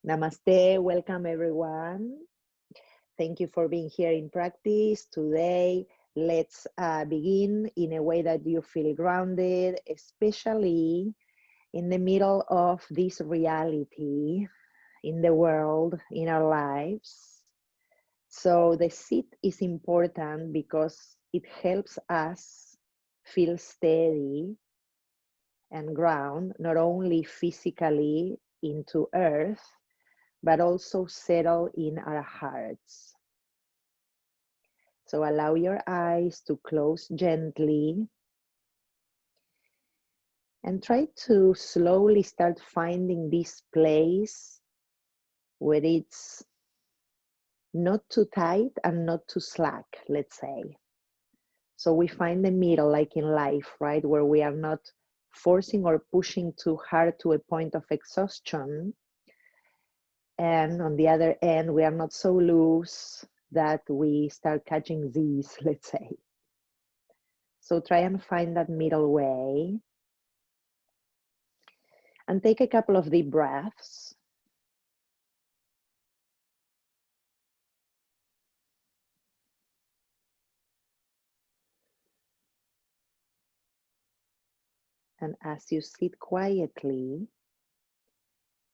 Namaste, welcome everyone. Thank you for being here in practice. Today, let's begin in a way that you feel grounded, especially in the middle of this reality in the world, in our lives. So the sit is important because it helps us feel steady and ground, not only physically into earth, but also settle in our hearts. So allow your eyes to close gently and try to slowly start finding this place where it's not too tight and not too slack, let's say. So we find the middle, like in life, right? Where we are not forcing or pushing too hard to a point of exhaustion. And on the other end, we are not so loose that we start catching Z's, let's say. So try and find that middle way. And take a couple of deep breaths. And as you sit quietly,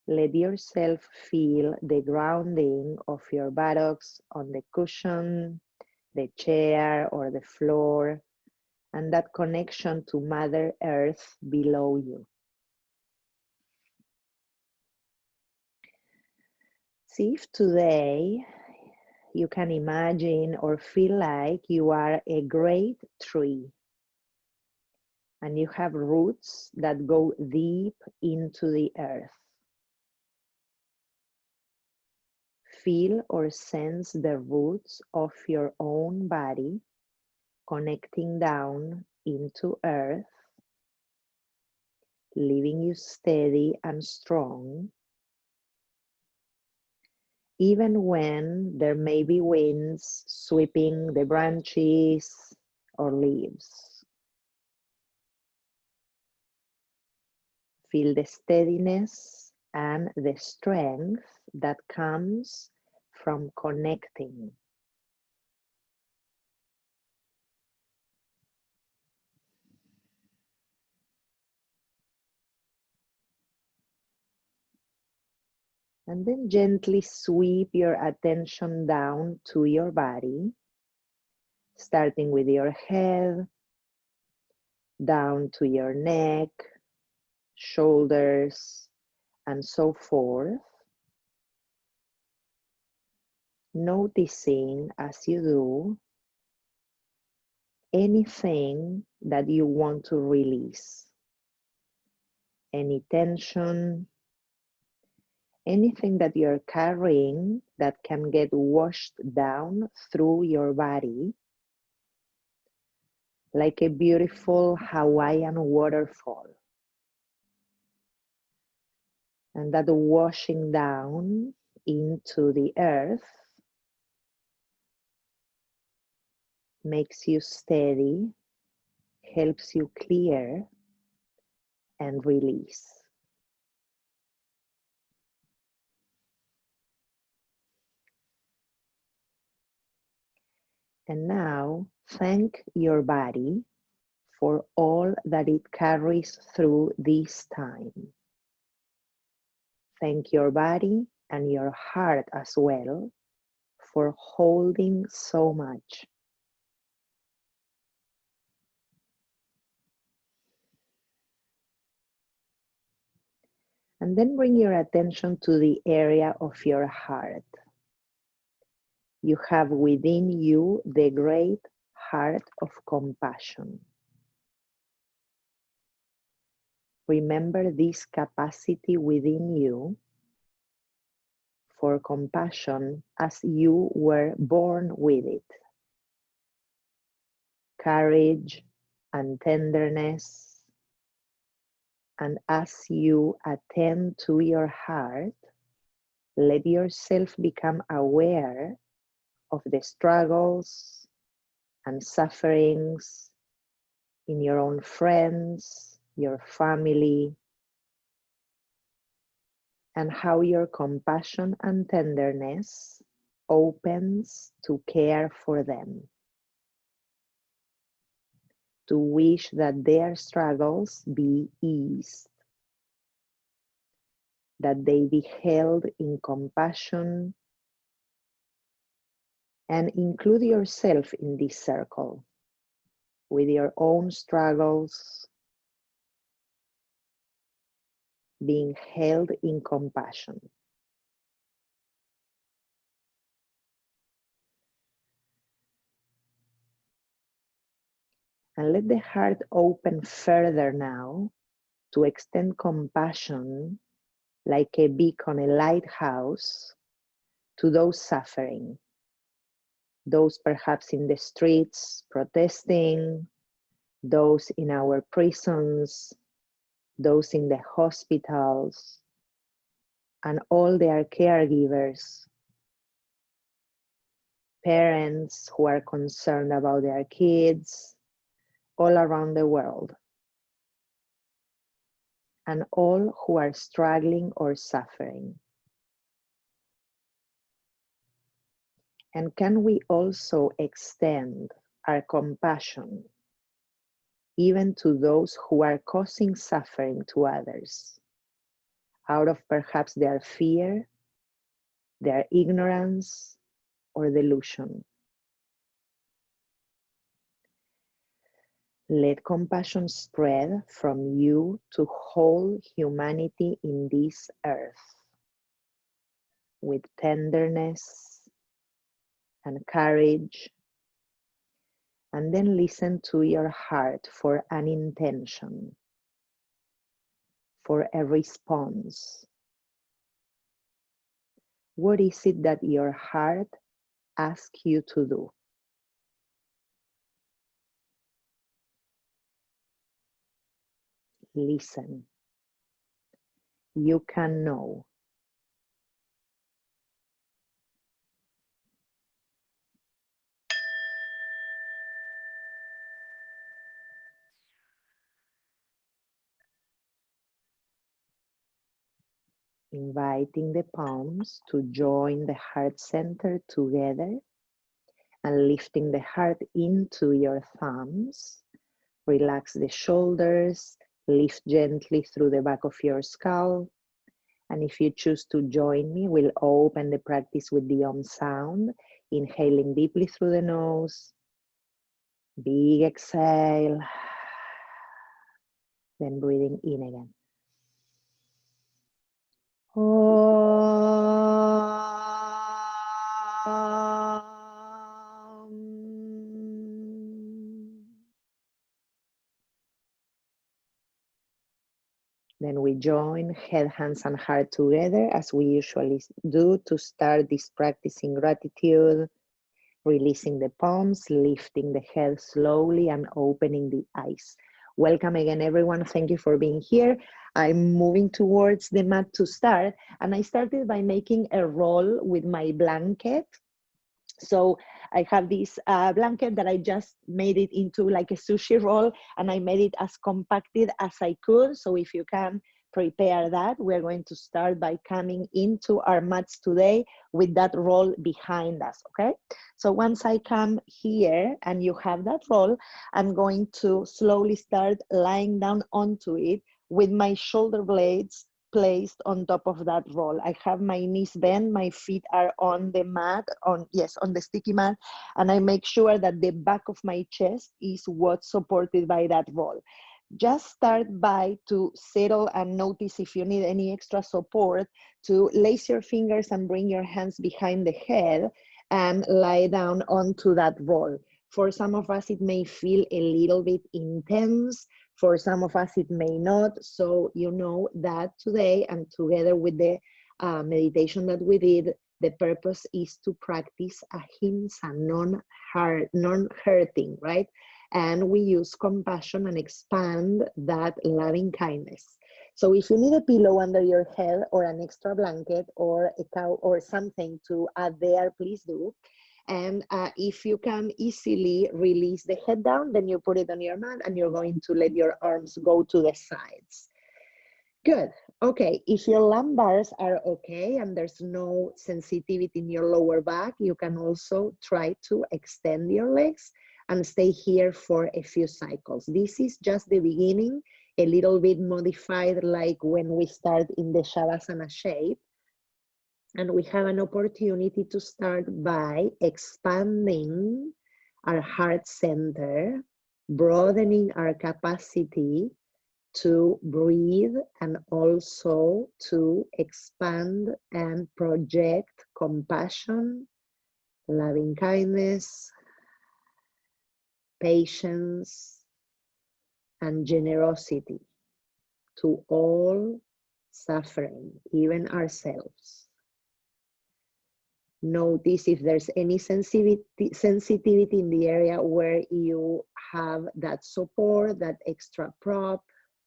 let yourself feel the grounding of your buttocks on the cushion, the chair, or the floor, and that connection to Mother Earth below you. See if today you can imagine or feel like you are a great tree and you have roots that go deep into the earth. Feel or sense the roots of your own body connecting down into earth, leaving you steady and strong, even when there may be winds sweeping the branches or leaves. Feel the steadiness and the strength that comes from connecting. And then gently sweep your attention down to your body, starting with your head, down to your neck, shoulders, and so forth. Noticing as you do anything that you want to release, any tension, anything that you're carrying that can get washed down through your body like a beautiful Hawaiian waterfall. And that washing down into the earth makes you steady, helps you clear and release. And now thank your body for all that it carries through this time. Thank your body and your heart as well for holding so much. And then bring your attention to the area of your heart. You have within you the great heart of compassion. Remember this capacity within you for compassion as you were born with it. Courage and tenderness. And as you attend to your heart, let yourself become aware of the struggles and sufferings in your own friends, your family, and how your compassion and tenderness opens to care for them, to wish that their struggles be eased, that they be held in compassion, and include yourself in this circle with your own struggles being held in compassion. And let the heart open further now to extend compassion like a beacon, a lighthouse, to those suffering, those perhaps in the streets protesting, those in our prisons, those in the hospitals, and all their caregivers, parents who are concerned about their kids, all around the world, and all who are struggling or suffering. And can we also extend our compassion even to those who are causing suffering to others, out of perhaps their fear, their ignorance, or delusion? Let compassion spread from you to whole humanity in this earth, with tenderness and courage, and then listen to your heart for an intention, for a response. What is it that your heart asks you to do? Listen. You can know. Inviting the palms to join the heart center together and lifting the heart into your thumbs. Relax the shoulders, lift gently through the back of your skull. And if you choose to join me, we'll open the practice with the Om sound, inhaling deeply through the nose, big exhale, then breathing in again. Then we join head, hands, and heart together as we usually do to start this practice in gratitude, releasing the palms, lifting the head slowly, and opening the eyes. Welcome again, everyone. Thank you for being here. I'm moving towards the mat to start, and I started by making a roll with my blanket. So I have this blanket that I just made it into like a sushi roll, and I made it as compacted as I could. So if you can prepare that, we're going to start by coming into our mats today with that roll behind us, okay? So once I come here and you have that roll, I'm going to slowly start lying down onto it with my shoulder blades placed on top of that roll. I have my knees bent, my feet are on the mat, on the sticky mat, and I make sure that the back of my chest is what's supported by that roll. Just start by to settle and notice if you need any extra support to lace your fingers and bring your hands behind the head and lie down onto that roll. For some of us, it may feel a little bit intense. For some of us, it may not. So you know that today, and together with the meditation that we did, the purpose is to practice ahimsa, non-hurting, right? And we use compassion and expand that loving kindness. So if you need a pillow under your head or an extra blanket or a cow or something to add there, please do. And if you can easily release the head down, then you put it on your mat and you're going to let your arms go to the sides. Good. Okay, if your lumbars are okay and there's no sensitivity in your lower back, you can also try to extend your legs and stay here for a few cycles. This is just the beginning, a little bit modified like when we start in the Shavasana shape. And we have an opportunity to start by expanding our heart center, broadening our capacity to breathe and also to expand and project compassion, loving kindness, patience, and generosity to all suffering, even ourselves. Notice if there's any sensitivity in the area where you have that support, that extra prop,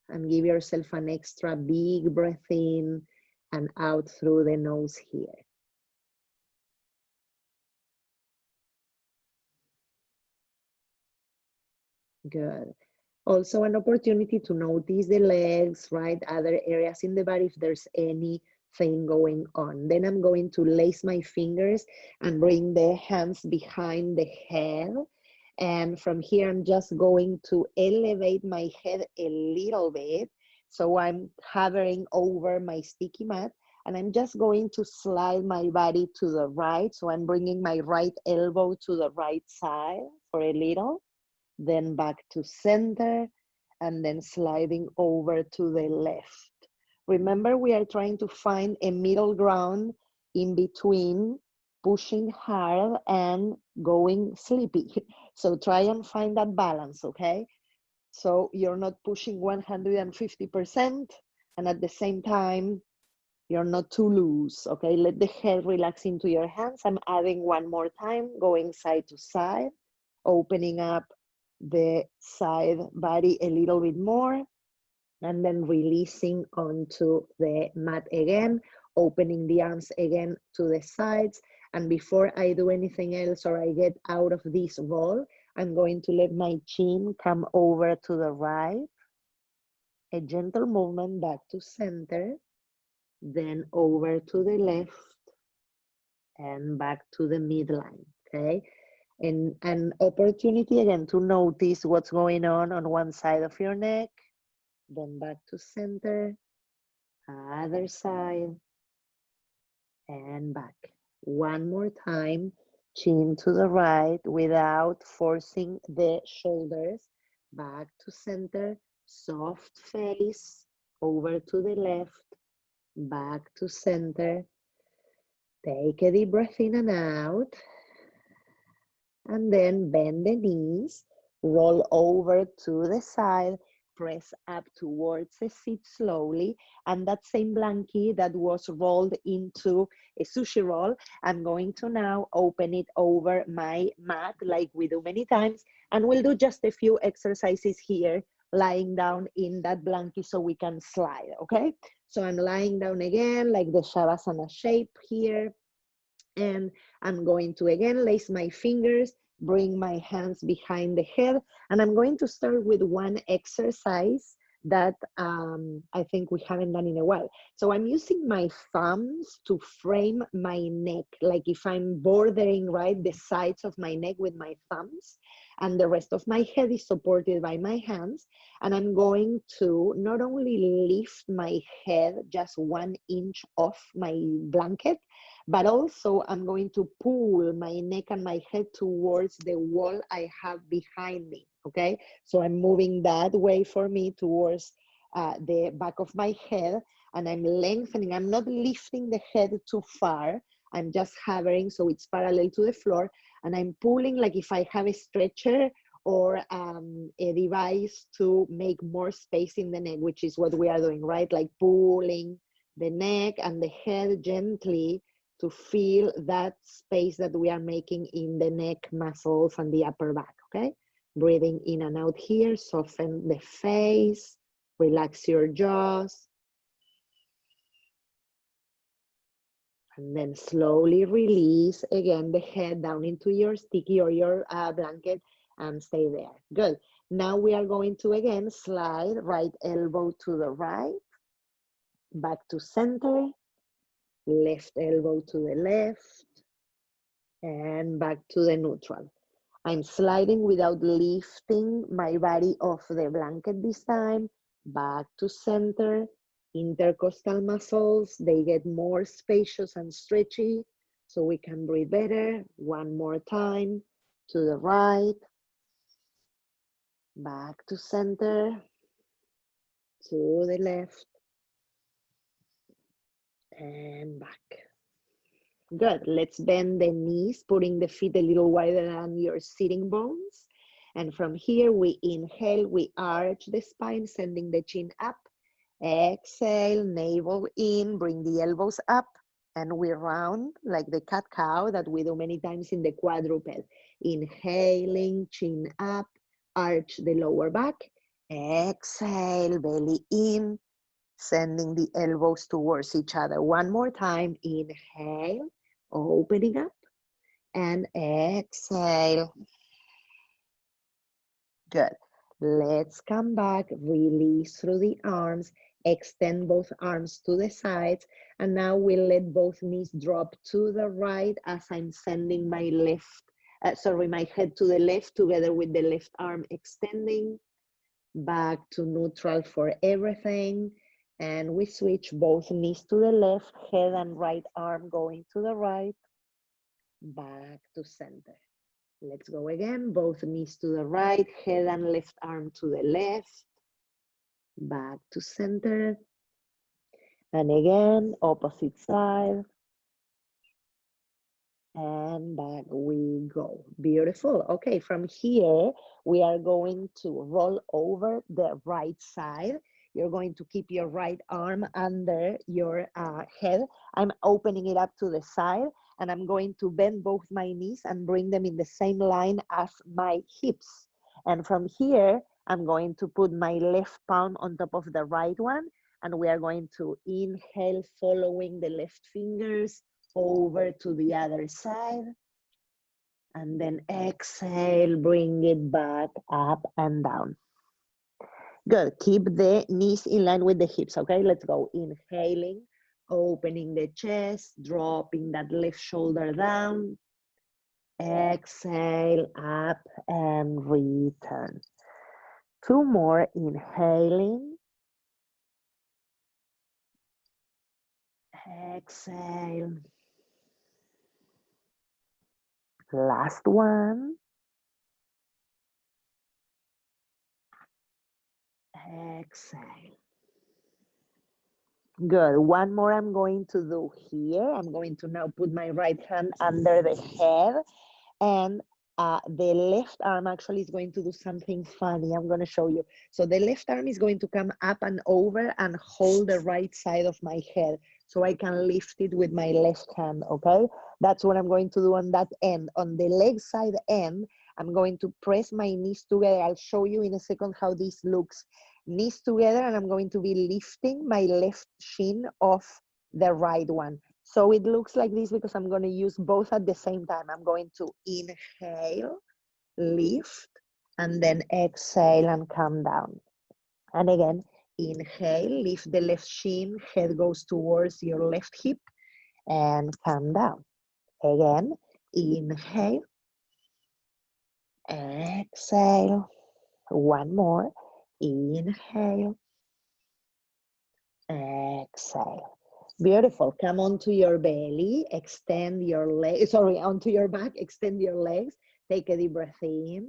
and give yourself an extra big breath in and out through the nose here. Good. Also an opportunity to notice the legs, right? Other areas in the body if there's anything going on. Then I'm going to lace my fingers and bring the hands behind the head. And from here, I'm just going to elevate my head a little bit. So I'm hovering over my sticky mat and I'm just going to slide my body to the right. So I'm bringing my right elbow to the right side for a little, then back to center, and then sliding over to the left. Remember, we are trying to find a middle ground in between pushing hard and going sleepy. So try and find that balance, okay? So you're not pushing 150% and at the same time, you're not too loose, okay? Let the head relax into your hands. I'm adding one more time, going side to side, opening up the side body a little bit more, and then releasing onto the mat again, opening the arms again to the sides. And before I do anything else or I get out of this roll, I'm going to let my chin come over to the right, a gentle movement back to center, then over to the left and back to the midline, okay? And an opportunity again to notice what's going on one side of your neck, then back to center, other side, and back. One more time, chin to the right without forcing the shoulders, back to center, soft face, over to the left, back to center. Take a deep breath in and out. And then bend the knees, roll over to the side, press up towards the seat slowly. And that same blankie that was rolled into a sushi roll, I'm going to now open it over my mat like we do many times. And we'll do just a few exercises here, lying down in that blankie so we can slide, okay? So I'm lying down again, like the Shavasana shape here. And I'm going to again lace my fingers, bring my hands behind the head, and I'm going to start with one exercise that I think we haven't done in a while. So I'm using my thumbs to frame my neck, like if I'm bordering, right, the sides of my neck with my thumbs, and the rest of my head is supported by my hands. And I'm going to not only lift my head just 1 inch off my blanket, but also I'm going to pull my neck and my head towards the wall I have behind me, okay? So I'm moving that way for me towards the back of my head, and I'm lengthening. I'm not lifting the head too far. I'm just hovering so it's parallel to the floor, and I'm pulling like if I have a stretcher or a device to make more space in the neck, which is what we are doing, right? Like pulling the neck and the head gently to feel that space that we are making in the neck muscles and the upper back, okay? Breathing in and out here, soften the face, relax your jaws. And then slowly release again the head down into your sticky or your blanket and stay there. Good. Now we are going to again slide right elbow to the right, back to center, left elbow to the left, and back to the neutral. I'm sliding without lifting my body off the blanket this time, back to center, intercostal muscles, they get more spacious and stretchy, so we can breathe better. One more time, to the right, back to center, to the left, and back. Good, let's bend the knees, putting the feet a little wider than your sitting bones. And from here, we inhale, we arch the spine, sending the chin up. Exhale, navel in, bring the elbows up, and we round like the cat-cow that we do many times in the quadruped. Inhaling, chin up, arch the lower back. Exhale, belly in, sending the elbows towards each other. One more time, inhale, opening up, and exhale. Good. Let's come back, release through the arms, extend both arms to the sides, and now we'll let both knees drop to the right as I'm sending my my head to the left together with the left arm extending, back to neutral for everything. And we switch both knees to the left, head and right arm going to the right, back to center. Let's go again, both knees to the right, head and left arm to the left, back to center. And again, opposite side. And back we go. Beautiful. Okay, from here, we are going to roll over the right side. You're going to keep your right arm under your head. I'm opening it up to the side, and I'm going to bend both my knees and bring them in the same line as my hips. And from here, I'm going to put my left palm on top of the right one, and we are going to inhale, following the left fingers over to the other side, and then exhale, bring it back up and down. Good, keep the knees in line with the hips, okay? Let's go, inhaling, opening the chest, dropping that left shoulder down, exhale, up and return. Two more, inhaling, exhale, last one, exhale. Good. One more I'm going to do here. I'm going to now put my right hand under the head, and the left arm actually is going to do something funny. I'm going to show you. So the left arm is going to come up and over and hold the right side of my head so I can lift it with my left hand, okay? That's what I'm going to do on that end. On the leg side end, I'm going to press my knees together. I'll show you in a second how this looks. Knees together, and I'm going to be lifting my left shin off the right one. So it looks like this because I'm going to use both at the same time. I'm going to inhale, lift, and then exhale and come down. And again, inhale, lift the left shin, head goes towards your left hip, and come down. Again, inhale, exhale. One more, inhale, exhale. Beautiful. Come onto your belly, extend your legs, sorry, onto your back, extend your legs. Take a deep breath in.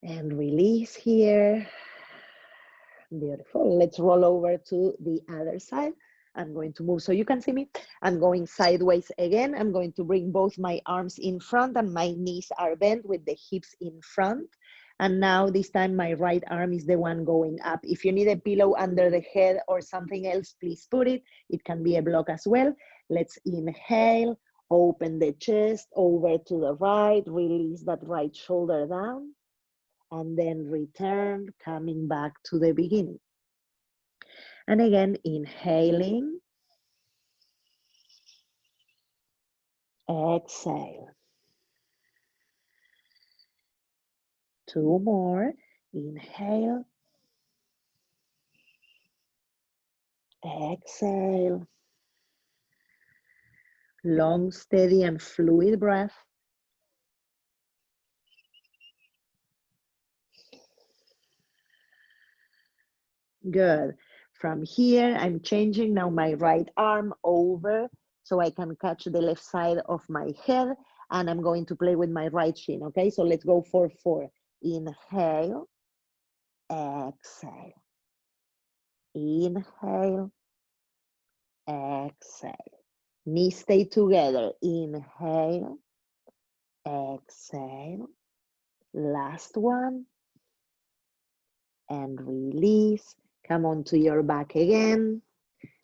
And release here. Beautiful. Let's roll over to the other side. I'm going to move so you can see me. I'm going sideways again. I'm going to bring both my arms in front, and my knees are bent with the hips in front. And now this time my right arm is the one going up. If you need a pillow under the head or something else, please put it. It can be a block as well. Let's inhale, open the chest over to the right, release that right shoulder down, and then return, coming back to the beginning. And again, inhaling, exhale. Two more, inhale, Exhale. Long, steady, and fluid breath. Good. From here, I'm changing now my right arm over so I can catch the left side of my head, and I'm going to play with my right shin, okay? So let's go for 4. Inhale, exhale. Inhale, exhale. Knees stay together. Inhale, exhale. Last one. And release. Come onto your back again.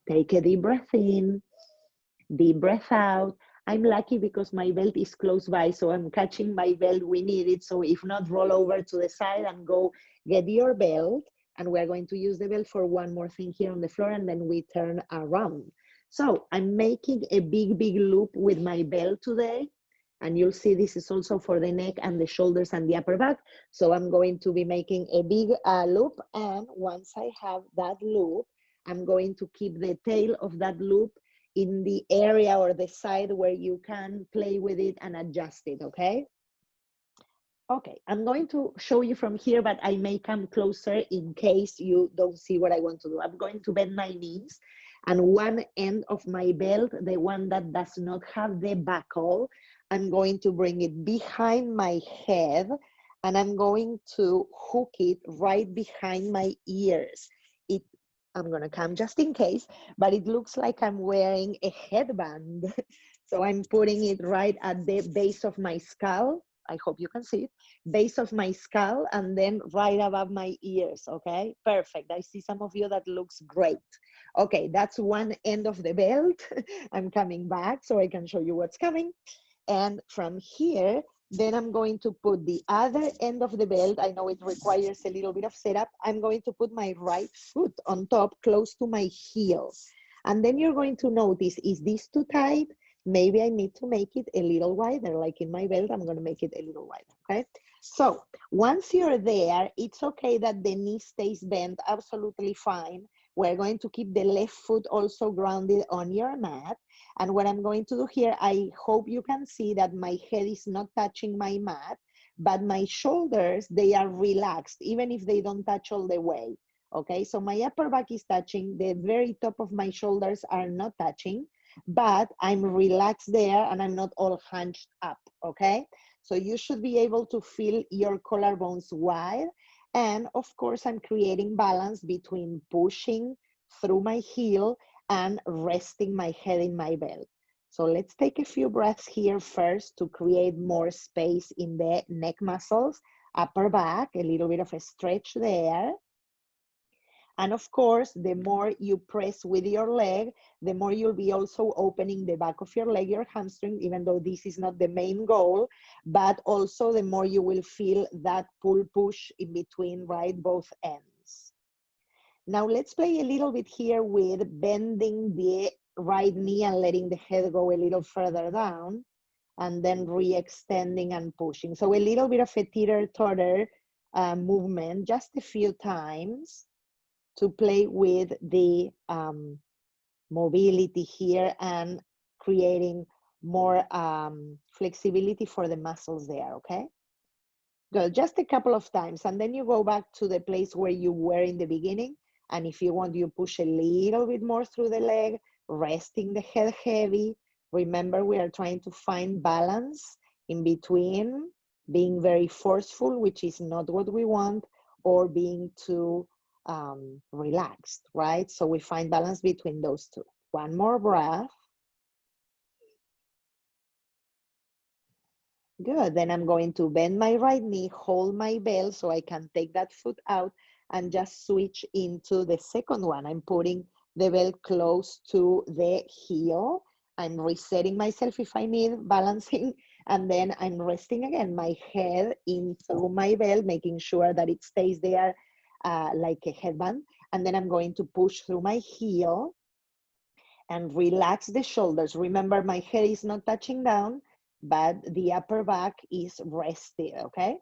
Take a deep breath in. Deep breath out. I'm lucky because my belt is close by, so I'm catching my belt. We need it. So if not, roll over to the side and go get your belt. And we're going to use the belt for one more thing here on the floor, and then we turn around. So I'm making a big, big loop with my belt today. And you'll see this is also for the neck and the shoulders and the upper back. So I'm going to be making a big loop. And once I have that loop, I'm going to keep the tail of that loop in the area or the side where you can play with it and adjust it, okay? Okay, I'm going to show you from here, but I may come closer in case you don't see what I want to do. I'm going to bend my knees, and one end of my belt, the one that does not have the buckle, I'm going to bring it behind my head, and I'm going to hook it right behind my ears. I'm gonna come just in case, but it looks like I'm wearing a headband. So I'm putting it right at the base of my skull. I hope you can see it. Base of my skull, and then right above my ears, okay? Perfect. I see some of you that looks great. Okay, that's one end of the belt. I'm coming back so I can show you what's coming. And from here, then I'm going to put the other end of the belt. I know it requires a little bit of setup. I'm going to put my right foot on top, close to my heel. And then you're going to notice, is this too tight? Maybe I need to make it a little wider, like in my belt, I'm gonna make it a little wider, okay? So once you're there, it's okay that the knee stays bent, absolutely fine. We're going to keep the left foot also grounded on your mat. And what I'm going to do here, I hope you can see that my head is not touching my mat, but my shoulders, they are relaxed, even if they don't touch all the way. Okay, so my upper back is touching, the very top of my shoulders are not touching, but I'm relaxed there and I'm not all hunched up, okay? So you should be able to feel your collarbones wide. And of course, I'm creating balance between pushing through my heel and resting my head in my belt. So let's take a few breaths here first to create more space in the neck muscles, upper back, a little bit of a stretch there. And of course, the more you press with your leg, the more you'll be also opening the back of your leg, your hamstring, even though this is not the main goal, but also the more you will feel that pull push in between, right, both ends. Now let's play a little bit here with bending the right knee and letting the head go a little further down, and then re-extending and pushing. So a little bit of a teeter-totter movement, just a few times, to play with the mobility here and creating more flexibility for the muscles there, okay? Good, just a couple of times, and then you go back to the place where you were in the beginning, and if you want, you push a little bit more through the leg, resting the head heavy. Remember, we are trying to find balance in between being very forceful, which is not what we want, or being too relaxed, right? So we find balance between those two. One more breath. Good, then I'm going to bend my right knee, hold my belt so I can take that foot out and just switch into the second one. I'm putting the belt close to the heel. I'm resetting myself if I need, balancing, and then I'm resting again, my head into my belt, making sure that it stays there like a headband. And then I'm going to push through my heel and relax the shoulders. Remember, my head is not touching down, but the upper back is rested, okay?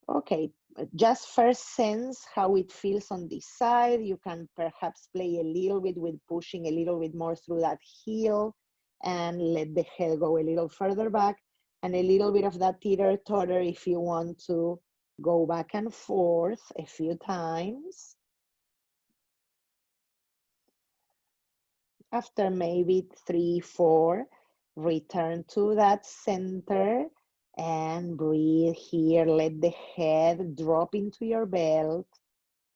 Okay, just first sense how it feels on this side. You can perhaps play a little bit with pushing a little bit more through that heel and let the head go a little further back, and a little bit of that teeter-totter if you want to go back and forth a few times. After maybe 3, 4, return to that center and breathe here. Let the head drop into your belt,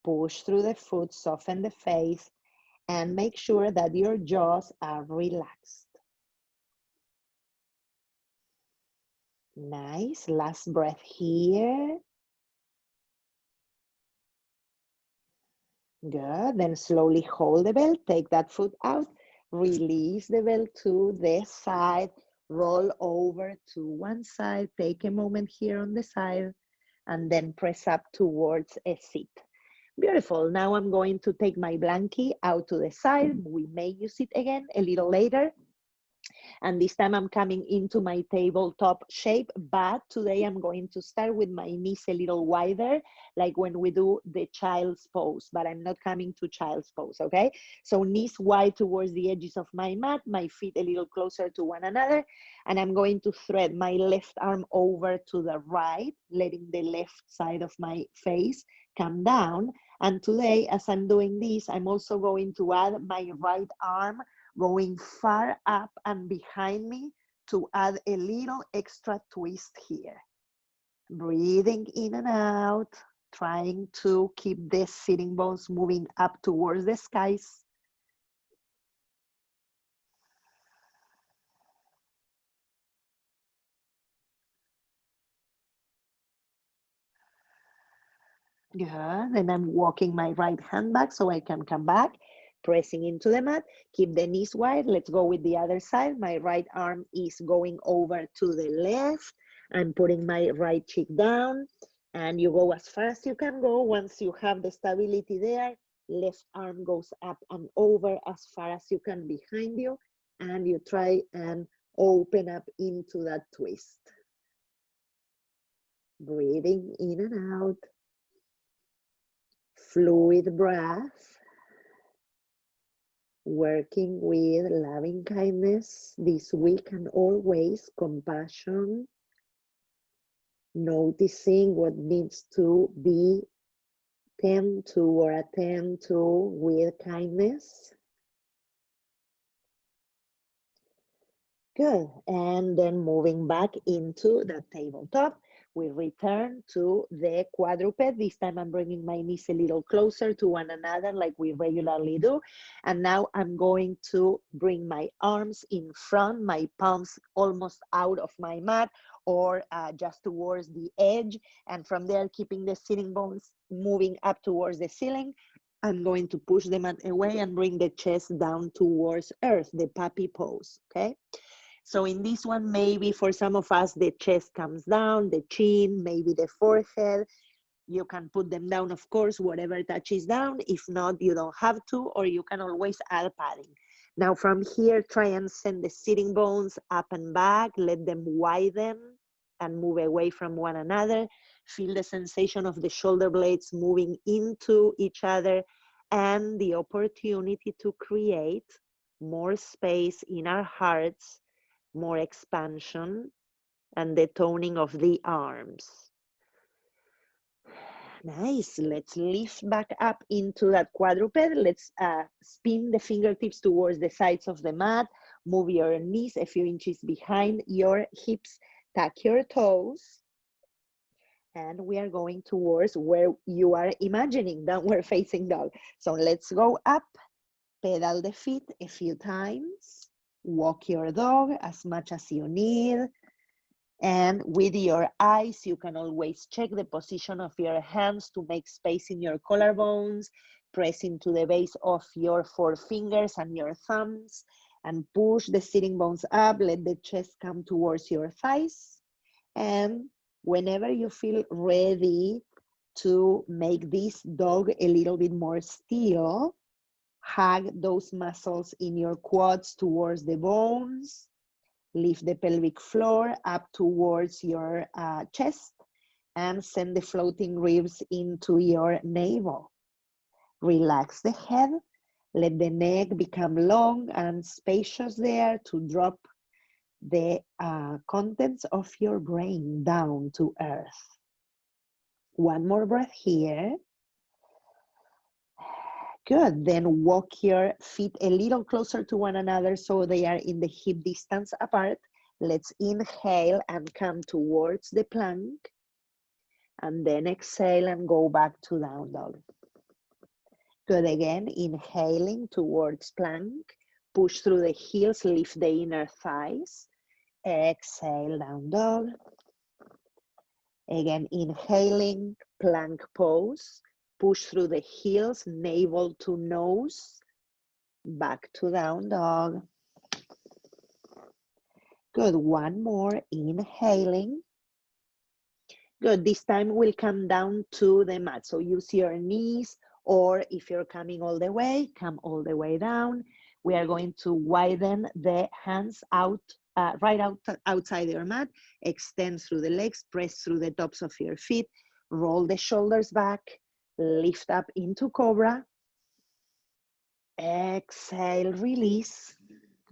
push through the foot, soften the face, and make sure that your jaws are relaxed. Nice, last breath here. Good, then slowly hold the belt, take that foot out, release the belt to the side, roll over to one side, take a moment here on the side, and then press up towards a seat. Beautiful, now I'm going to take my blankie out to the side. We may use it again a little later. And this time I'm coming into my tabletop shape, but today I'm going to start with my knees a little wider, like when we do the child's pose, but I'm not coming to child's pose, okay? So knees wide towards the edges of my mat, my feet a little closer to one another, and I'm going to thread my left arm over to the right, letting the left side of my face come down. And today, as I'm doing this, I'm also going to add my right arm going far up and behind me to add a little extra twist here. Breathing in and out, trying to keep the sitting bones moving up towards the skies. Good, then I'm walking my right hand back so I can come back, pressing into the mat, keep the knees wide. Let's go with the other side. My right arm is going over to the left. I'm putting my right cheek down, and you go as far as you can go. Once you have the stability there, left arm goes up and over as far as you can behind you, and you try and open up into that twist. Breathing in and out. Fluid breath, working with loving kindness this week and always, compassion, noticing what needs to be tend to or attend to with kindness. Good, and then moving back into the tabletop. We return to the quadruped. This time I'm bringing my knees a little closer to one another like we regularly do. And now I'm going to bring my arms in front, my palms almost out of my mat or just towards the edge. And from there, keeping the sitting bones moving up towards the ceiling. I'm going to push the mat away and bring the chest down towards earth, the puppy pose, okay? So in this one, maybe for some of us, the chest comes down, the chin, maybe the forehead. You can put them down, of course, whatever touches down. If not, you don't have to, or you can always add padding. Now from here, try and send the sitting bones up and back, let them widen and move away from one another. Feel the sensation of the shoulder blades moving into each other and the opportunity to create more space in our hearts, more expansion, and the toning of the arms. Nice, let's lift back up into that quadruped. Let's spin the fingertips towards the sides of the mat. Move your knees a few inches behind your hips. Tuck your toes. And we are going towards where you are imagining, downward facing dog. So let's go up, pedal the feet a few times. Walk your dog as much as you need. And with your eyes, you can always check the position of your hands to make space in your collarbones. Press into the base of your forefingers and your thumbs and push the sitting bones up. Let the chest come towards your thighs. And whenever you feel ready to make this dog a little bit more still, hug those muscles in your quads towards the bones. Lift the pelvic floor up towards your chest and send the floating ribs into your navel. Relax the head. Let the neck become long and spacious there to drop the contents of your brain down to earth. One more breath here. Good, then walk your feet a little closer to one another so they are in the hip distance apart. Let's inhale and come towards the plank. And then exhale and go back to down dog. Good, again, inhaling towards plank. Push through the heels, lift the inner thighs. Exhale, down dog. Again, inhaling, plank pose. Push through the heels, navel to nose. Back to down dog. Good, one more, inhaling. Good, this time we'll come down to the mat. So use your knees, or if you're coming all the way, come all the way down. We are going to widen the hands out, outside your mat. Extend through the legs, press through the tops of your feet. Roll the shoulders back, lift up into cobra. Exhale, release.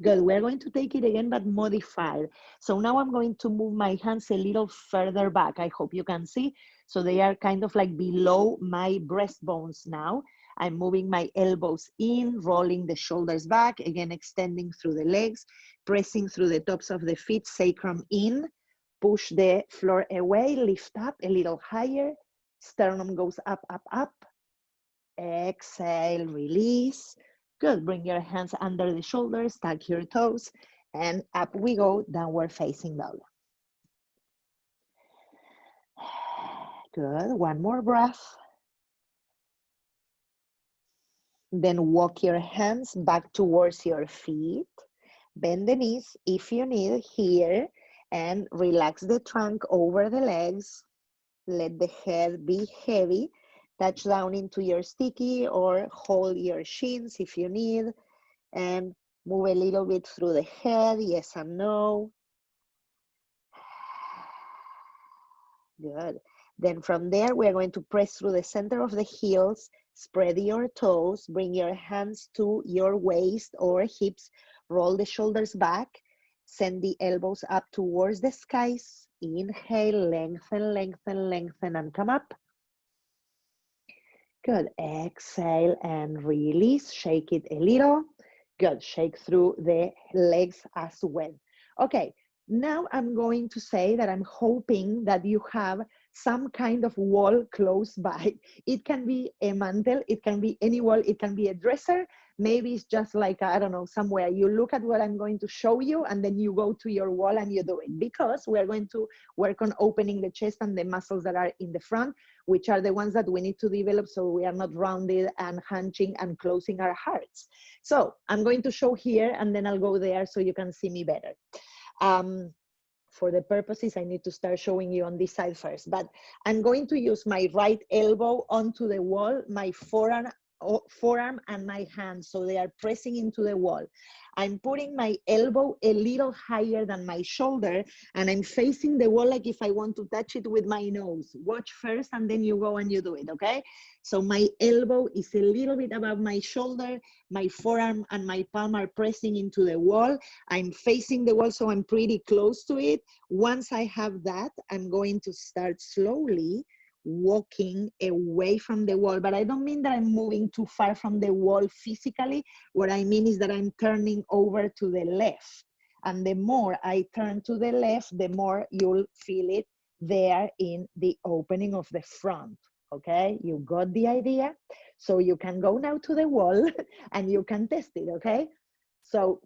Good, we're going to take it again, but modified. So now I'm going to move my hands a little further back. I hope you can see. So they are kind of like below my breastbones now. I'm moving my elbows in, rolling the shoulders back, again, extending through the legs, pressing through the tops of the feet, sacrum in, push the floor away, lift up a little higher, sternum goes up, up, up. Exhale, release. Good, bring your hands under the shoulders, tuck your toes, and up we go, downward facing dog. Good, one more breath. Then walk your hands back towards your feet. Bend the knees if you need here, and relax the trunk over the legs. Let the head be heavy. Touch down into your sticky or hold your shins if you need, and move a little bit through the head, yes and no. Good. Then from there, we're going to press through the center of the heels, spread your toes, bring your hands to your waist or hips, roll the shoulders back, send the elbows up towards the skies. Inhale, lengthen, lengthen, lengthen, and come up. Good, exhale and release, shake it a little. Good, shake through the legs as well. Okay, now I'm going to say that I'm hoping that you have some kind of wall close by. It can be a mantle, it can be any wall, it can be a dresser. Maybe it's just like, I don't know, somewhere you look at what I'm going to show you and then you go to your wall and you do it, because we're going to work on opening the chest and the muscles that are in the front, which are the ones that we need to develop so we are not rounded and hunching and closing our hearts. So I'm going to show here and then I'll go there so you can see me better. For the purposes, I need to start showing you on this side first, but I'm going to use my right elbow onto the wall, my forearm and my hand, so they are pressing into the wall. I'm putting my elbow a little higher than my shoulder, and I'm facing the wall like if I want to touch it with my nose. Watch first, and then you go and you do it, okay? So my elbow is a little bit above my shoulder, my forearm and my palm are pressing into the wall. I'm facing the wall, so I'm pretty close to it. Once I have that, I'm going to start slowly walking away from the wall, but I don't mean that I'm moving too far from the wall physically. What I mean is that I'm turning over to the left. And the more I turn to the left, the more you'll feel it there in the opening of the front, okay? You got the idea? So you can go now to the wall and you can test it, okay? So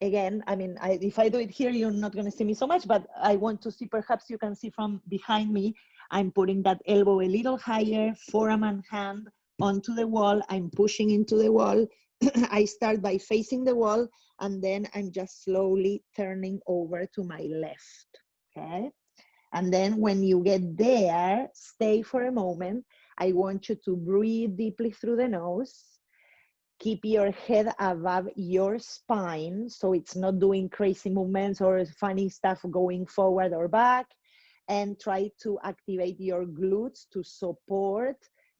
again, I mean, if I do it here, you're not gonna see me so much, but I want to see, perhaps you can see from behind me, I'm putting that elbow a little higher, forearm and hand onto the wall. I'm pushing into the wall. I start by facing the wall, and then I'm just slowly turning over to my left, okay? And then when you get there, stay for a moment. I want you to breathe deeply through the nose. Keep your head above your spine, so it's not doing crazy movements or funny stuff going forward or back. and try to activate your glutes to support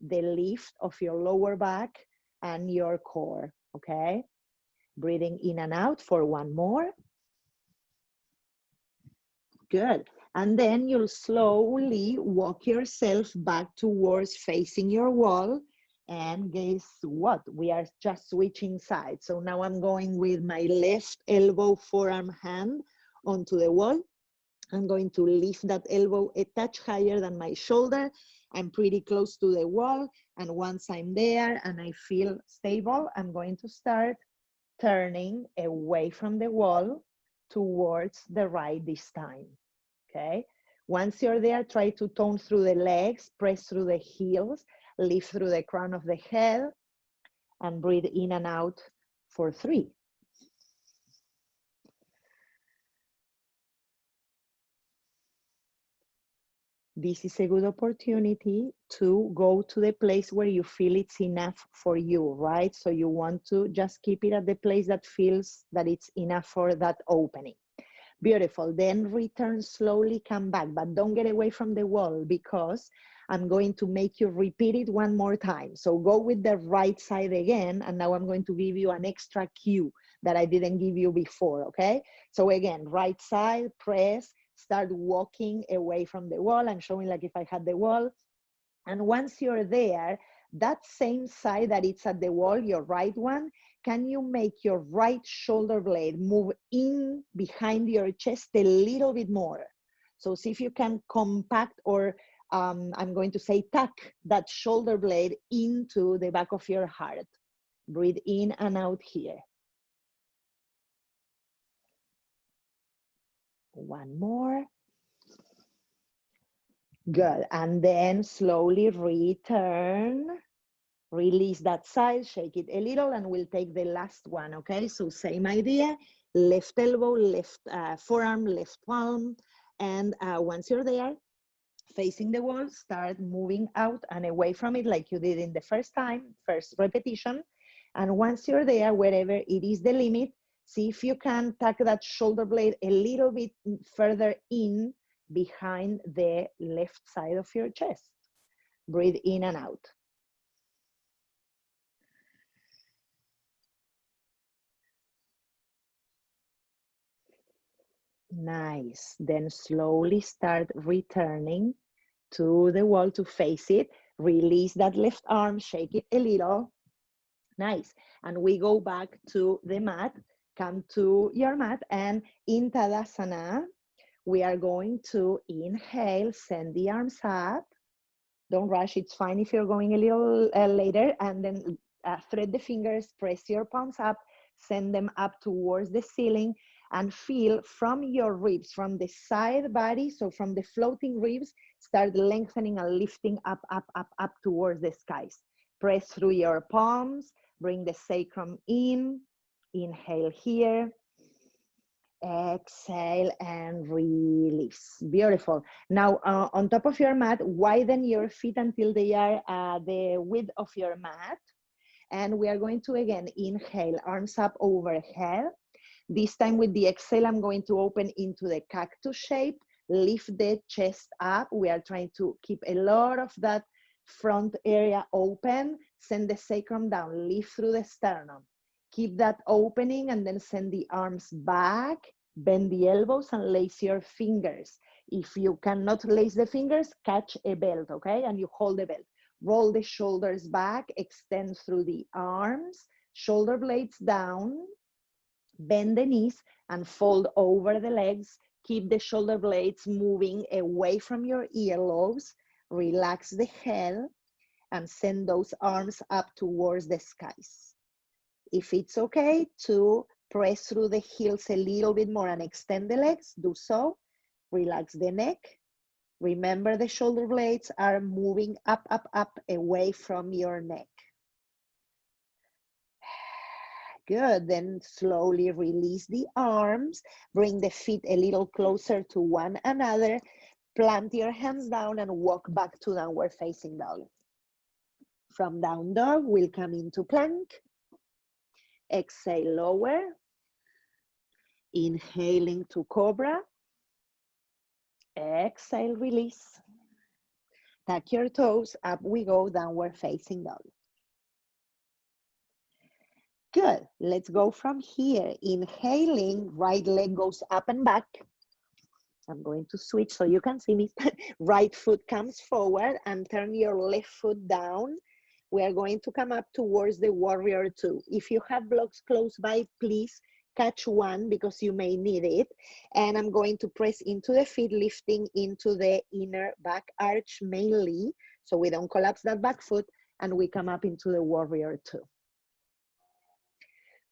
the lift of your lower back and your core, okay? Breathing in and out for one more. Good. And then you'll slowly walk yourself back towards facing your wall. And guess what? We are just switching sides. So now I'm going with my left elbow, forearm, hand onto the wall. I'm going to lift that elbow a touch higher than my shoulder. I'm pretty close to the wall. And once I'm there and I feel stable, I'm going to start turning away from the wall towards the right this time, okay? Once you're there, try to tone through the legs, press through the heels, lift through the crown of the head, and breathe in and out for 3. This is a good opportunity to go to the place where you feel it's enough for you, right? So you want to just keep it at the place that feels that it's enough for that opening. Beautiful. Then return slowly, come back, but don't get away from the wall because I'm going to make you repeat it one more time. So go with the right side again, and now I'm going to give you an extra cue that I didn't give you before, okay? So again, right side, press, start walking away from the wall. I'm showing like if I had the wall. And once you're there, that same side that it's at the wall, your right one, can you make your right shoulder blade move in behind your chest a little bit more? So see if you can compact or I'm going to say tuck that shoulder blade into the back of your heart. Breathe in and out here. One more. Good. And then slowly return. Release that side, shake it a little, and we'll take the last one, okay? So same idea, left elbow, left forearm, left palm. And once you're there, facing the wall, start moving out and away from it like you did in the first time, first repetition. And once you're there, wherever it is the limit, see if you can tuck that shoulder blade a little bit further in behind the left side of your chest. Breathe in and out. Nice. Then slowly start returning to the wall to face it. Release that left arm, shake it a little. Nice. And we go back to the mat. Come to your mat, and in Tadasana, we are going to inhale, send the arms up. Don't rush, it's fine if you're going a little later, and then thread the fingers, press your palms up, send them up towards the ceiling, and feel from your ribs, from the side body, so from the floating ribs, start lengthening and lifting up, up, up, up towards the skies. Press through your palms, bring the sacrum in, inhale here, exhale and release. Beautiful. Now on top of your mat, widen your feet until they are the width of your mat. And we are going to again inhale, arms up overhead. This time with the exhale, I'm going to open into the cactus shape, lift the chest up. We are trying to keep a lot of that front area open, send the sacrum down, lift through the sternum. Keep that opening and then send the arms back, bend the elbows and lace your fingers. If you cannot lace the fingers, catch a belt, okay? And you hold the belt. Roll the shoulders back, extend through the arms, shoulder blades down, bend the knees and fold over the legs. Keep the shoulder blades moving away from your earlobes. Relax the head and send those arms up towards the skies. If it's okay to press through the heels a little bit more and extend the legs, do so. Relax the neck. Remember the shoulder blades are moving up, up, up away from your neck. Good, then slowly release the arms, bring the feet a little closer to one another, plant your hands down and walk back to downward facing dog. From down dog, we'll come into plank. Exhale, lower. Inhaling to cobra. Exhale, release. Tuck your toes, up we go, downward facing dog. Good, let's go from here. Inhaling, right leg goes up and back. I'm going to switch so you can see me. Right foot comes forward and turn your left foot down. We are going to come up towards the warrior two. If you have blocks close by, please catch one because you may need it. And I'm going to press into the feet, lifting into the inner back arch mainly, so we don't collapse that back foot, and we come up into the warrior two.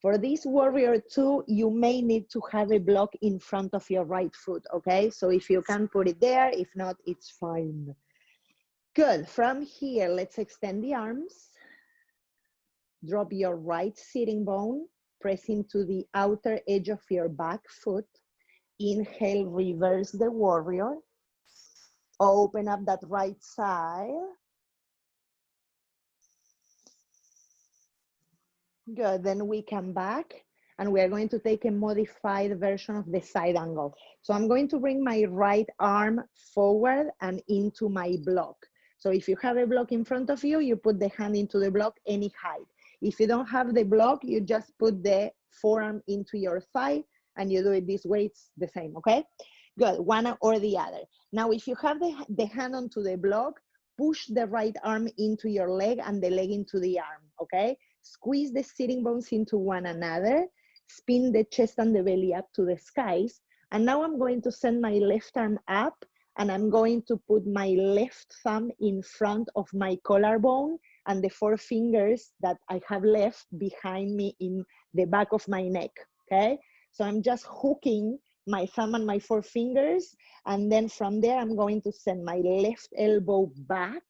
For this warrior two, you may need to have a block in front of your right foot, okay? So if you can put it there, if not, it's fine. Good, from here, let's extend the arms. Drop your right sitting bone, press into the outer edge of your back foot. Inhale, reverse the warrior. Open up that right side. Good, then we come back and we are going to take a modified version of the side angle. So I'm going to bring my right arm forward and into my block. So if you have a block in front of you, you put the hand into the block any height. If you don't have the block, you just put the forearm into your thigh and you do it this way, it's the same, okay? Good, one or the other. Now, if you have the hand onto the block, push the right arm into your leg and the leg into the arm, okay? Squeeze the sitting bones into one another, spin the chest and the belly up to the skies. And now I'm going to send my left arm up and I'm going to put my left thumb in front of my collarbone and the four fingers that I have left behind me in the back of my neck, okay? So I'm just hooking my thumb and my four fingers. And then from there, I'm going to send my left elbow back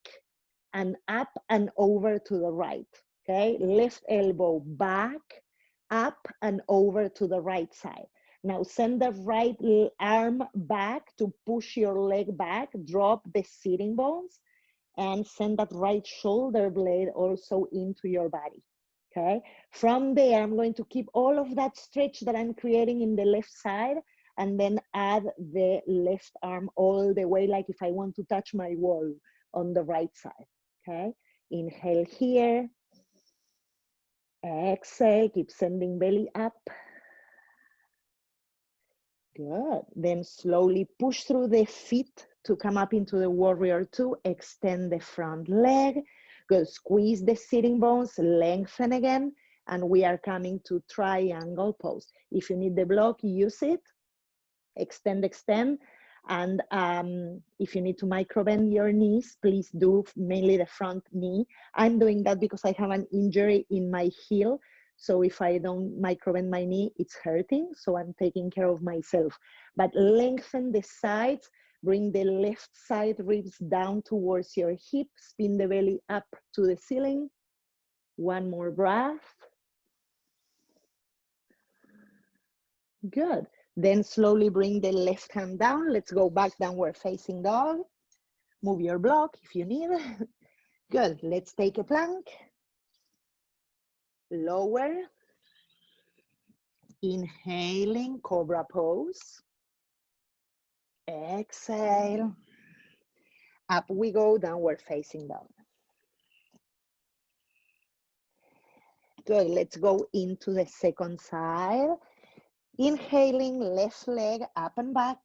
and up and over to the right. Okay, left elbow back, up and over to the right side. Now send the right arm back to push your leg back, drop the sitting bones, and send that right shoulder blade also into your body, okay? From there, I'm going to keep all of that stretch that I'm creating in the left side and then add the left arm all the way, like if I want to touch my wall on the right side, okay? Inhale here. Exhale, keep sending belly up. Good. Then slowly push through the feet to come up into the warrior two. Extend the front leg. Good. Squeeze the sitting bones, lengthen again. And we are coming to triangle pose. If you need the block, use it. Extend, extend. And if you need to micro bend your knees, please do, mainly the front knee. I'm doing that because I have an injury in my heel. So if I don't micro bend my knee, it's hurting. So I'm taking care of myself. But lengthen the sides, bring the left side ribs down towards your hip, spin the belly up to the ceiling. One more breath. Good. Then slowly bring the left hand down. Let's go back, downward facing dog. Move your block if you need. Good. Let's take a plank. Lower. Inhaling, cobra pose. Exhale. Up we go, downward facing dog. Good. Let's go into the second side. Inhaling, left leg up and back.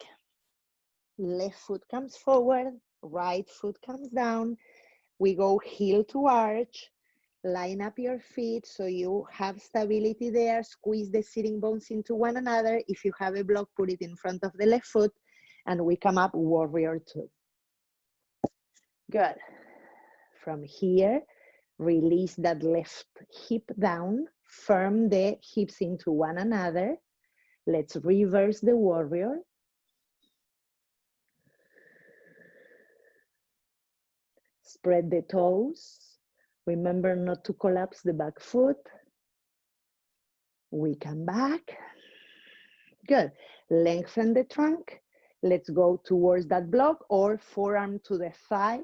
Left foot comes forward, right foot comes down. We go heel to arch. Line up your feet so you have stability there. Squeeze the sitting bones into one another. If you have a block, put it in front of the left foot. And we come up warrior two. Good. From here, release that left hip down. Firm the hips into one another. Let's reverse the warrior. Spread the toes. Remember not to collapse the back foot. We come back. Good. Lengthen the trunk. Let's go towards that block or forearm to the thigh.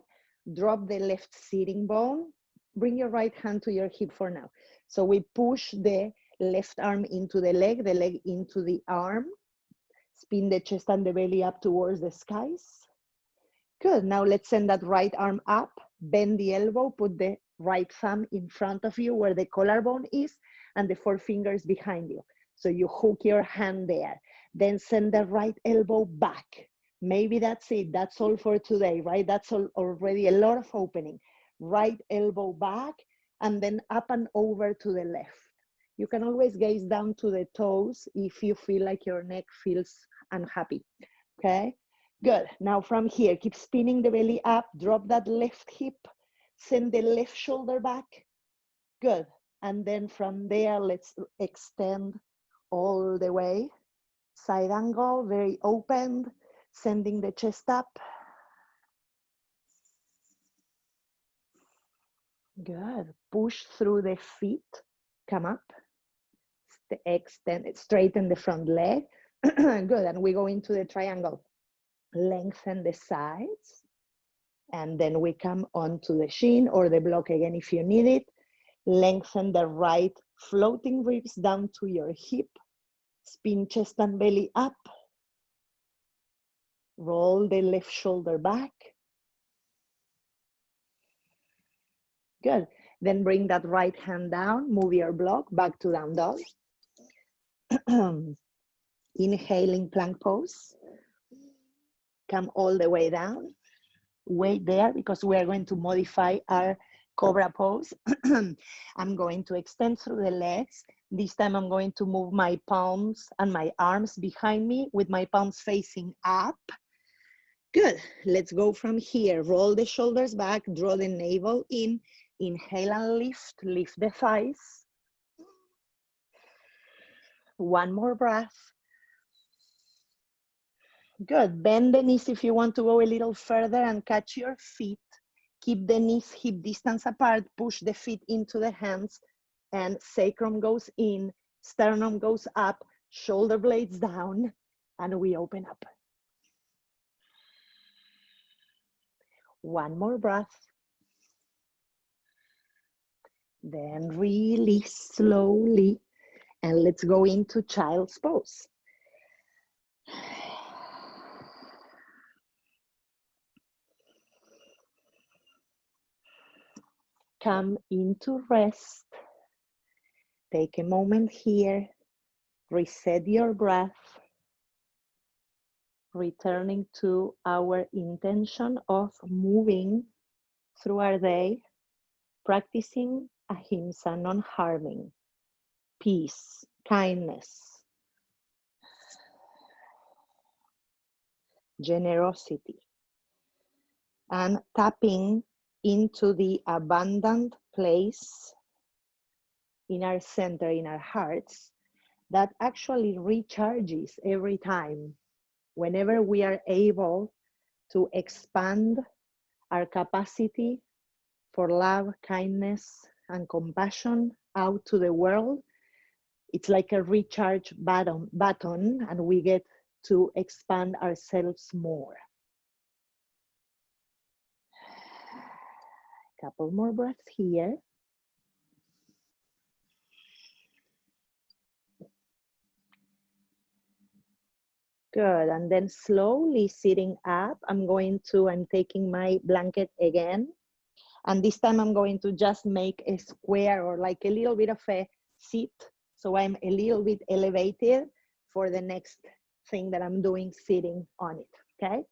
Drop the left sitting bone. Bring your right hand to your hip for now. So we push the left arm into the leg into the arm. Spin the chest and the belly up towards the skies. Good, now let's send that right arm up, bend the elbow, put the right thumb in front of you where the collarbone is, and the four fingers behind you. So you hook your hand there. Then send the right elbow back. Maybe that's it, that's all for today, right? That's already a lot of opening. Right elbow back, and then up and over to the left. You can always gaze down to the toes if you feel like your neck feels unhappy, okay? Good, now from here, keep spinning the belly up, drop that left hip, send the left shoulder back. Good, and then from there, let's extend all the way. Side angle, very open, sending the chest up. Good, push through the feet, come up. Extend, straighten the front leg. Good, and we go into the triangle. Lengthen the sides, and then we come onto the shin or the block again if you need it. Lengthen the right floating ribs down to your hip. Spin chest and belly up. Roll the left shoulder back. Good. Then bring that right hand down, move your block back to down dog. Inhaling plank pose. Come all the way down. Wait there because we are going to modify our cobra pose. I'm going to extend through the legs. This time I'm going to move my palms and my arms behind me with my palms facing up. Good, let's go from here. Roll the shoulders back, draw the navel in. Inhale and lift, lift the thighs. One more breath. Good, bend the knees if you want to go a little further and catch your feet. Keep the knees hip distance apart, push the feet into the hands, and sacrum goes in, sternum goes up, shoulder blades down, and we open up. One more breath. Then release slowly, and let's go into child's pose. Come into rest. Take a moment here. Reset your breath. Returning to our intention of moving through our day, practicing ahimsa, non-harming, peace, kindness, generosity, and tapping into the abundant place in our center, in our hearts, that actually recharges every time. Whenever we are able to expand our capacity for love, kindness, and compassion out to the world, it's like a recharge button, and we get to expand ourselves more. Couple more breaths here. Good, and then slowly sitting up, I'm taking my blanket again. And this time I'm going to just make a square or like a little bit of a seat. So I'm a little bit elevated for the next thing that I'm doing, sitting on it, okay?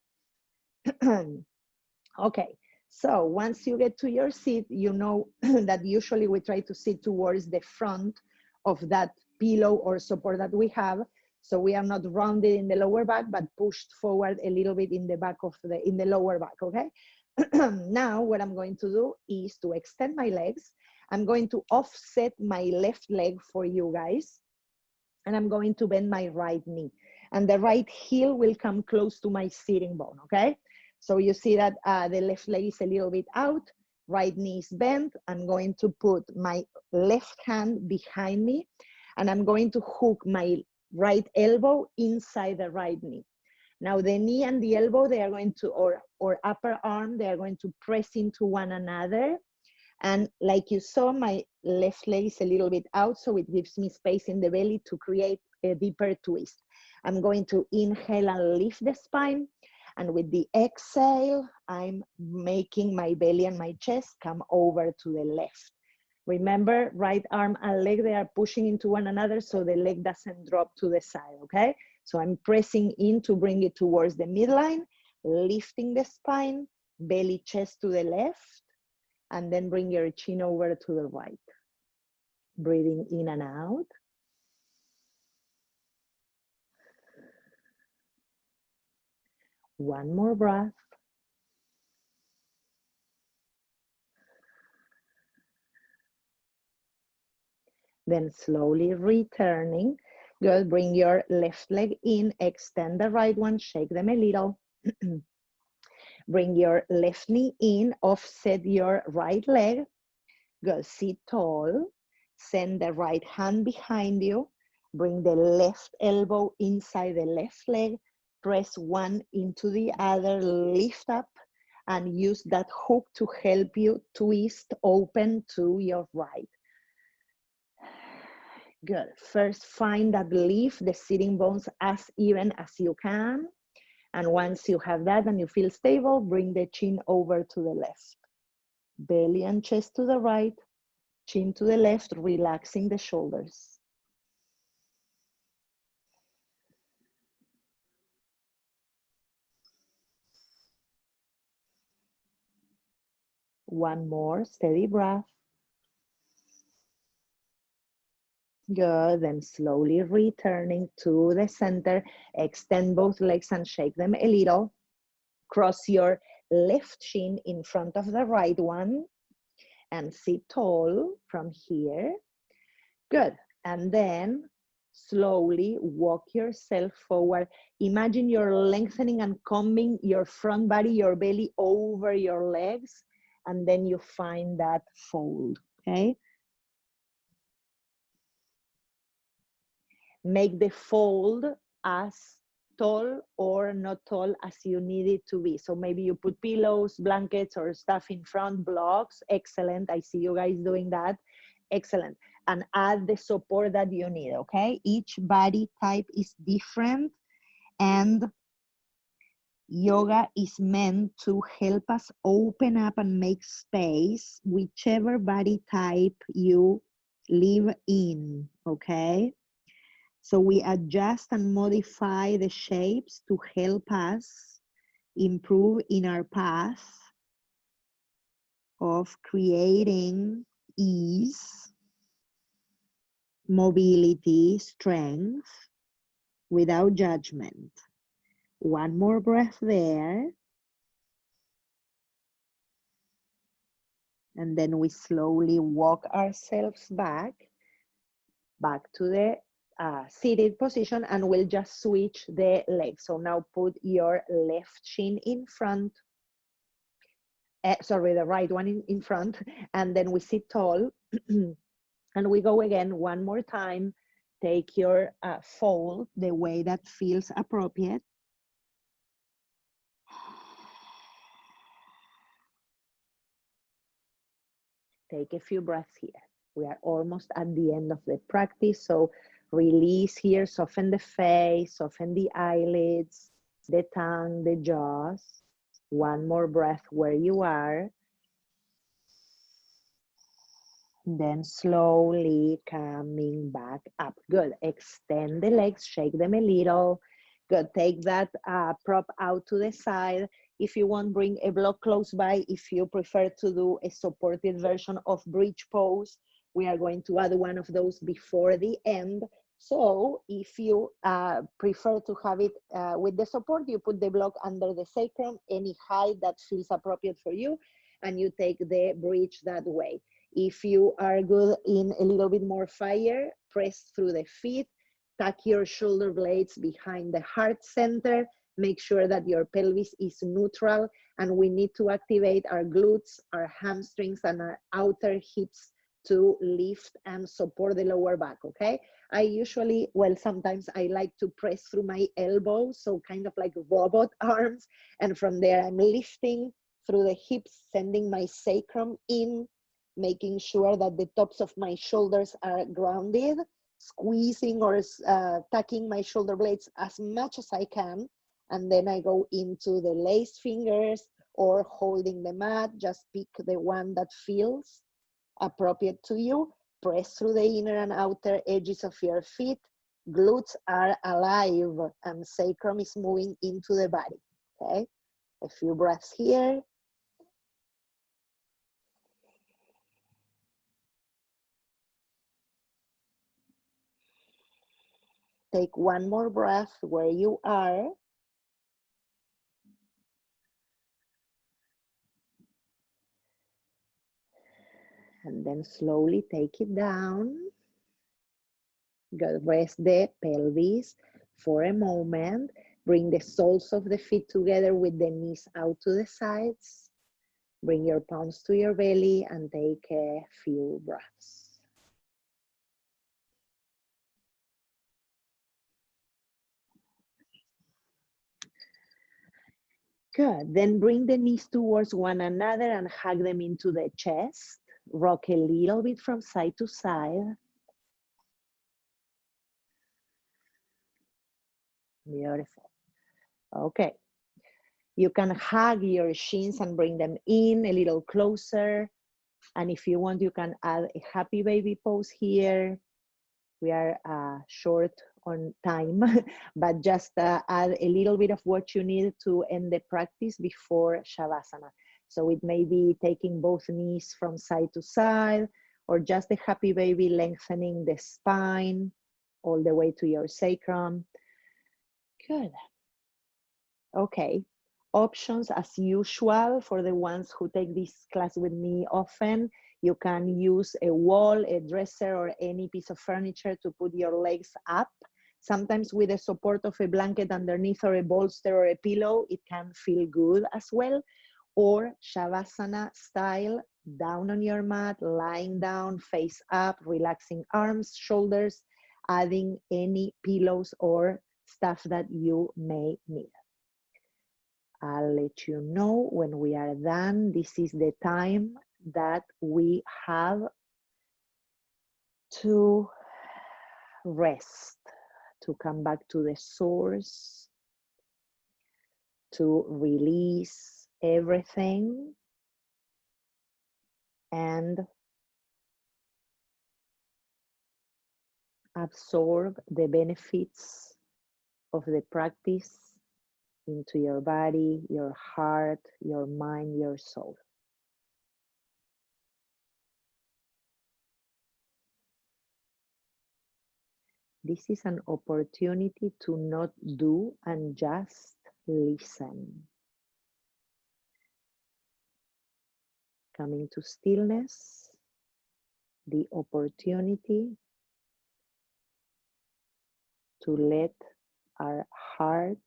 Okay, so once you get to your seat, you know that usually we try to sit towards the front of that pillow or support that we have. So we are not rounded in the lower back, but pushed forward a little bit in the back of in the lower back, okay? Now what I'm going to do is to extend my legs. I'm going to offset my left leg for you guys. And I'm going to bend my right knee. And the right heel will come close to my sitting bone, okay? So you see that the left leg is a little bit out, right knee is bent. I'm going to put my left hand behind me, and I'm going to hook my right elbow inside the right knee. Now the knee and the elbow, they are going to, or upper arm, they are going to press into one another. And like you saw, my left leg is a little bit out, so it gives me space in the belly to create a deeper twist. I'm going to inhale and lift the spine. And with the exhale, I'm making my belly and my chest come over to the left. Remember, right arm and leg, they are pushing into one another so the leg doesn't drop to the side, okay? So I'm pressing in to bring it towards the midline, lifting the spine, belly, chest to the left, and then bring your chin over to the right. Breathing in and out. One more breath. Then slowly returning. Good, bring your left leg in, extend the right one, shake them a little. Bring your left knee in, offset your right leg. Good, sit tall. Send the right hand behind you. Bring the left elbow inside the left leg. Press one into the other, lift up, and use that hook to help you twist open to your right. Good. First, find that lift the sitting bones as even as you can. And once you have that and you feel stable, bring the chin over to the left. Belly and chest to the right, chin to the left, relaxing the shoulders. One more, steady breath. Good, then slowly returning to the center. Extend both legs and shake them a little. Cross your left shin in front of the right one and sit tall from here. Good, and then slowly walk yourself forward. Imagine you're lengthening and combing your front body, your belly over your legs, and then you find that fold, okay? Make the fold as tall or not tall as you need it to be. So maybe you put pillows, blankets, or stuff in front, blocks. Excellent. I see you guys doing that. Excellent. And add the support that you need, okay? Each body type is different, and yoga is meant to help us open up and make space, whichever body type you live in, okay? So we adjust and modify the shapes to help us improve in our path of creating ease, mobility, strength, without judgment. One more breath there. And then we slowly walk ourselves back to the seated position, and we'll just switch the legs. So now put your left shin in front, sorry, the right one in front, and then we sit tall. And we go again one more time. Take your fold the way that feels appropriate. Take a few breaths here. We are almost at the end of the practice, so release here, soften the face, soften the eyelids, the tongue, the jaws. One more breath where you are. Then slowly coming back up. Good. Extend the legs, shake them a little. Good. Take that prop out to the side. If you want, bring a block close by. If you prefer to do a supported version of bridge pose, we are going to add one of those before the end. So if you prefer to have it with the support, you put the block under the sacrum, any height that feels appropriate for you, and you take the bridge that way. If you are good in a little bit more fire, press through the feet, tuck your shoulder blades behind the heart center, make sure that your pelvis is neutral, and we need to activate our glutes, our hamstrings, and our outer hips to lift and support the lower back, okay? I usually, well, sometimes I like to press through my elbows, so kind of like robot arms, and from there I'm lifting through the hips, sending my sacrum in, making sure that the tops of my shoulders are grounded, squeezing or tucking my shoulder blades as much as I can. And then I go into the lace fingers or holding the mat. Just pick the one that feels appropriate to you. Press through the inner and outer edges of your feet. Glutes are alive and sacrum is moving into the body, okay? A few breaths here. Take one more breath where you are. And then slowly take it down. Go rest the pelvis for a moment. Bring the soles of the feet together with the knees out to the sides. Bring your palms to your belly and take a few breaths. Good. Then bring the knees towards one another and hug them into the chest. Rock a little bit from side to side. Beautiful. Okay. You can hug your shins and bring them in a little closer. And if you want, you can add a happy baby pose here. We are short on time, but just add a little bit of what you need to end the practice before Shavasana. So it may be taking both knees from side to side, or just a happy baby lengthening the spine all the way to your sacrum. Good. Okay. Options as usual for the ones who take this class with me often. You can use a wall, a dresser, or any piece of furniture to put your legs up. Sometimes with the support of a blanket underneath or a bolster or a pillow, it can feel good as well. Or Shavasana style, down on your mat, lying down, face up, relaxing arms, shoulders, adding any pillows or stuff that you may need. I'll let you know when we are done. This is the time that we have to rest, to come back to the source, to release everything and absorb the benefits of the practice into your body, your heart, your mind, your soul. This is an opportunity to not do and just listen. Coming to stillness, the opportunity to let our hearts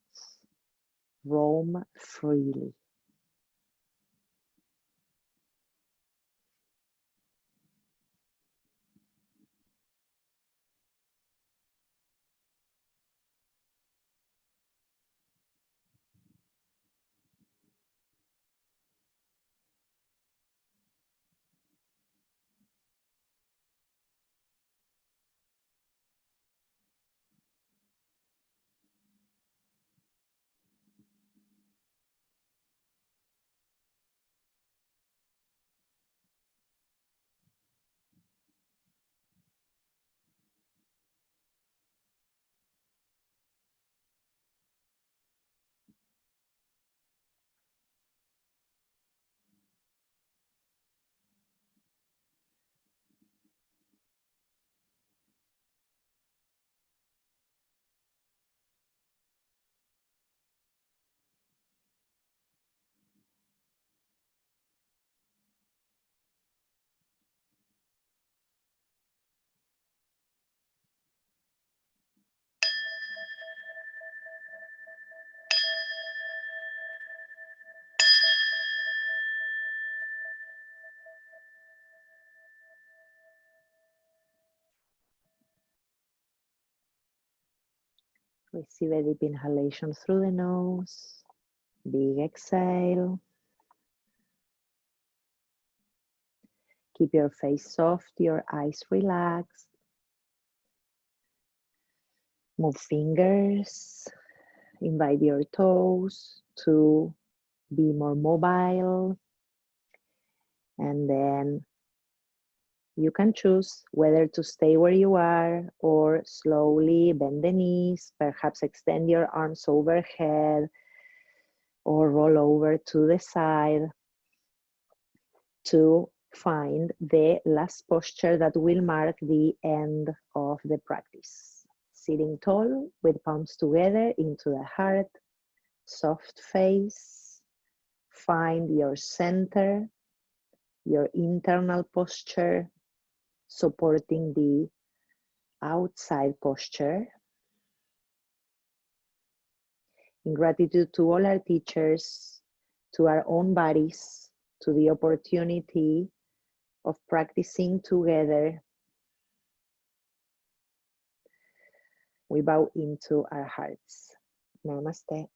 roam freely. Receive a deep inhalation through the nose, big exhale. Keep your face soft, your eyes relaxed. Move fingers. Invite your toes to be more mobile. And then you can choose whether to stay where you are or slowly bend the knees, perhaps extend your arms overhead or roll over to the side to find the last posture that will mark the end of the practice. Sitting tall with palms together into the heart, soft face, find your center, your internal posture, supporting the outside posture. In gratitude to all our teachers, to our own bodies, to the opportunity of practicing together, we bow into our hearts. Namaste.